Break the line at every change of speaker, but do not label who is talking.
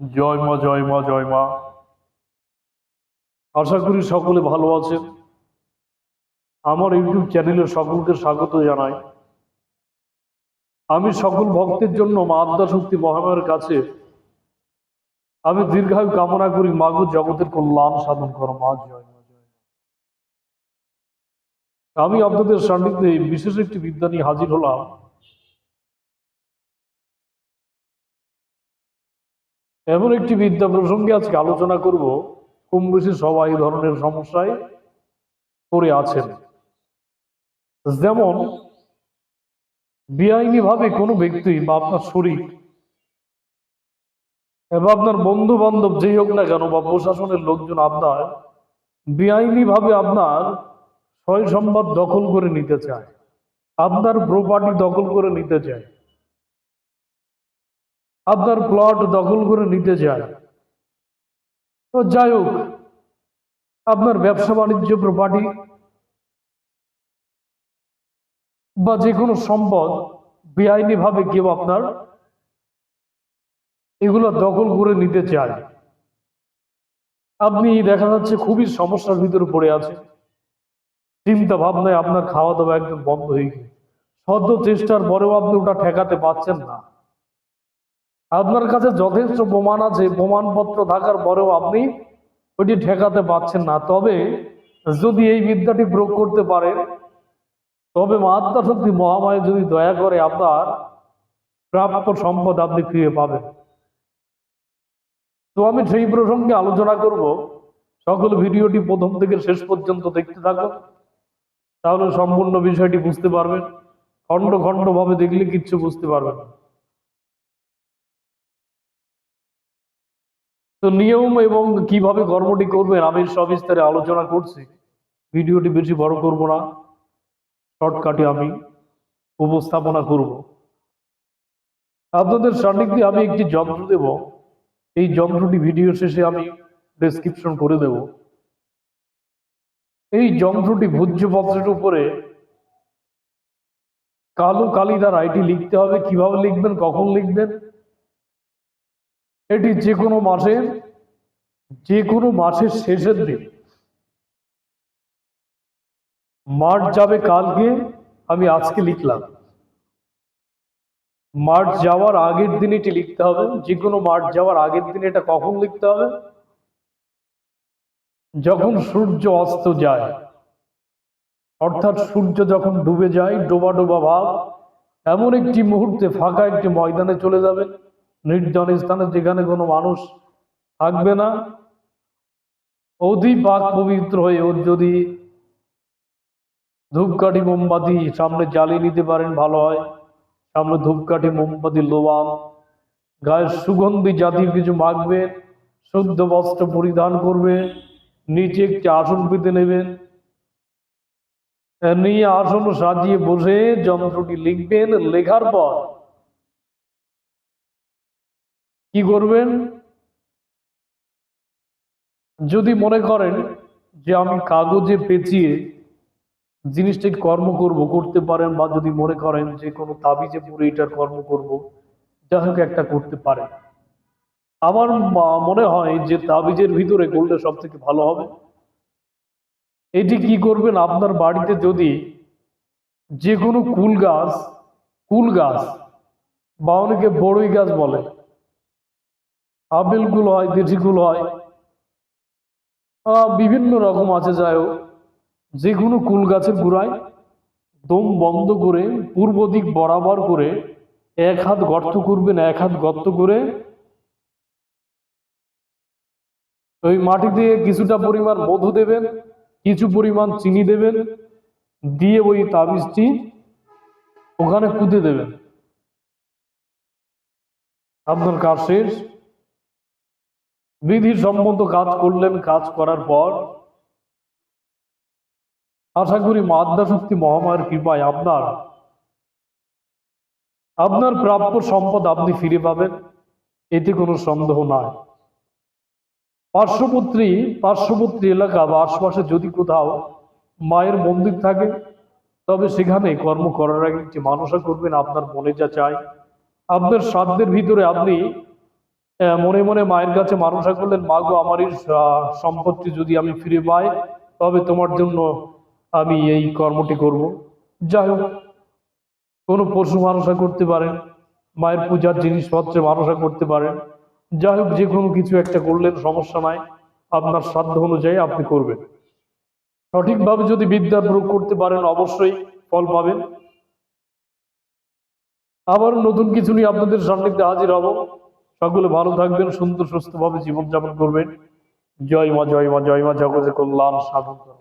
জয় মা, জয় মা, জয় মা। আশা করি সকলে ভালো আছেন। আমার ইউটিউব চ্যানেলে সকলকে স্বাগত জানাই। আমি সকল ভক্তের জন্য মা আদ্যা শক্তি মহামায়ের কাছে আমি দীর্ঘায়ু কামনা করি। মাগো জগতের কল্যাণ সাধন করো মা, জয় মা, জয় মা। আমি আপনাদের সান্নিধ্যে বিশেষ একটি বিদ্যা নিয়ে হাজির হলাম। এমন একটি বিদ্যা প্রসঙ্গে আজকে আলোচনা করব। কম বেশি সবাই এই ধরনের সমস্যায় পড়ে আছেন। যেমন বেআইনি ভাবে কোনো ব্যক্তি বা আপনার শরীর এবং আপনার বন্ধু বান্ধব যেই হোক না কেন বা প্রশাসনের লোকজন আপনার বেআইনি ভাবে আপনার সয় সম্পদ দখল করে নিতে চায়, আপনার প্রপার্টি দখল করে নিতে চায়, আপনার প্লট দখল করে নিতে চায়। তো যাই হোক, আপনার ব্যবসা বাণিজ্য প্রপার্টি বা যে কোনো সম্পদ বেআইনি ভাবে কেউ আপনার এগুলো দখল করে নিতে চায়। আপনি দেখা যাচ্ছে খুবই সমস্যার ভিতরে পড়ে আছে। চিন্তা ভাবনায় আপনার খাওয়া দাওয়া একদম বন্ধ হয়ে গেছে। শত চেষ্টার পরেও আপনি ওটা ঠেকাতে পারছেন না। আপনার কাছে যথেষ্ট প্রমাণ আছে, প্রমাণপত্র থাকার পরেও আপনি ওইটি ঠেকাতে পারছেন না। তবে যদি এই বিদ্যাটি প্রয়োগ করতে পারেন, তবে মা আদ্যা শক্তি মহামায়া যদি দয়া করে আপনার প্রাপ্য সম্পদ আপনি ফিরে পাবেন। তো আমি সেই প্রসঙ্গে আলোচনা করব। সকল ভিডিওটি প্রথম থেকে শেষ পর্যন্ত দেখতে থাকুন, তাহলে সম্পূর্ণ বিষয়টি বুঝতে পারবেন। খণ্ড খণ্ড ভাবে দেখলে কিচ্ছু বুঝতে পারবেন না। তো নিয়ম এবং কিভাবে কর্মটি করবেন আমি সবিস্তারে আলোচনা করছি। ভিডিওটি বেশি বড় করব না, শর্টকাটে আমি উপস্থাপনা করব। আপনাদের সান্নিধ্যে আমি একটি যন্ত্র দেব। এই যন্ত্রটি ভিডিও শেষে আমি ডেসক্রিপশন করে দেব। এই যন্ত্রটি ভূজ্যপত্রের উপরে কালো কালি দ্বারা এটি লিখতে হবে। কিভাবে লিখবেন, কখন লিখবেন, এটি যে কোনো মাসের শেষের দিন, মার্চ যাবে কালকে, আমি আজকে লিখলাম। মার্চ যাওয়ার আগের দিন এটি লিখতে হবে। যে কোনো মার্চ যাওয়ার আগের দিন। এটা কখন লিখতে হবে? যখন সূর্য অস্ত যায়, অর্থাৎ সূর্য যখন ডুবে যায়, ডোবা ডোবা ভাব, এমন একটি মুহূর্তে ফাঁকা একটি ময়দানে চলে যাবেন, নির্জন স্থানে, যেখানে কোনো মানুষ থাকবে না। অতি পাক পবিত্র হয়ে ওর যদি ধূপকাঠি মোমবাতি সামনে জ্বালিয়ে নিতে পারেন ভালো হয়। সামনে ধূপকাঠি মোমবাতি লোবান, গায়ের সুগন্ধি জাতীয় কিছু মাখবেন, শুদ্ধ বস্ত্র পরিধান করবে, নিচে একটি আসন পেতে নেবেন, নিয়ে আসন সাজিয়ে বসে যন্ত্রটি লিখবেন। লেখার পর কি করবেন? যদি মনে করেন যে আমি কাগজে পেঁচিয়ে জিনিসটাকে কর্ম করতে পারেন, বা যদি মনে করেন যে কোনো তাবিজে পুরো এটার কর্ম করব, যাই হোক একটা করতে পারেন। আমার মনে হয় যে তাবিজের ভিতরে করলে সব থেকে ভালো হবে। এটি কি করবেন? আপনার বাড়িতে যদি যে কোনো কুল গাছ বা অনেকে বড়ই গাছ বলে, আপেল কুল হয়, দেশি কুল হয়, বিভিন্ন রকম আছে, যাই হোক, যে কোনো কুল গাছের গোড়ায় দম বন্ধ করে পূর্ব দিক বরাবর করে এক হাত গর্ত করবেন। এক হাত গর্ত করে ওই মাটি দিয়ে কিছুটা পরিমাণ মধু দেবেন, কিছু পরিমাণ চিনি দেবেন, দিয়ে ওই তাবিজটি ওখানে পুঁতে দেবেন। আপনার কাজ শেষ। বিধিসম্মত কাজ করলেন। কাজ করার পর আশা করি মা আদ্যা শক্তি মহামায়ের কৃপায় আপনার প্রাপ্য সম্পদ আপনি ফিরে পাবেন, এতে কোনো সন্দেহ নাই। পার্শ্ববর্তী এলাকা বা আশপাশে যদি কোথাও মায়ের মন্দির থাকে, তবে সেখানে কর্ম করার আগে একটি মানসা করবেন। আপনার মনে যা চায়, আপনার সাধ্যের ভিতরে আপনি মনে মনে মায়ের কাছে মানসা করলেন, মা গো, আমার এই সম্পত্তি যদি আমি ফিরে পাই তবে তোমার জন্য আমি এই কর্মটি করব। যাই হোক, কোনো পশু মানসা করতে পারেন, মায়ের পূজার জিনিসপত্রে মানসা করতে পারেন, যাই হোক যে কোনো কিছু একটা করলেন, সমস্যা নাই, আপনার সাধ্য অনুযায়ী আপনি করবেন। সঠিকভাবে যদি বিদ্যার প্রয়োগ করতে পারেন অবশ্যই ফল পাবেন। আবার নতুন কিছু নিয়ে আপনাদের সান্নিধ্যে হাজির হব। সকলে ভালো থাকবেন, সুন্দর সুস্থভাবে জীবনযাপন করবেন। জয় মা, জয় মা, জয় মা, জগতে কল্যাণ সাধন করুন।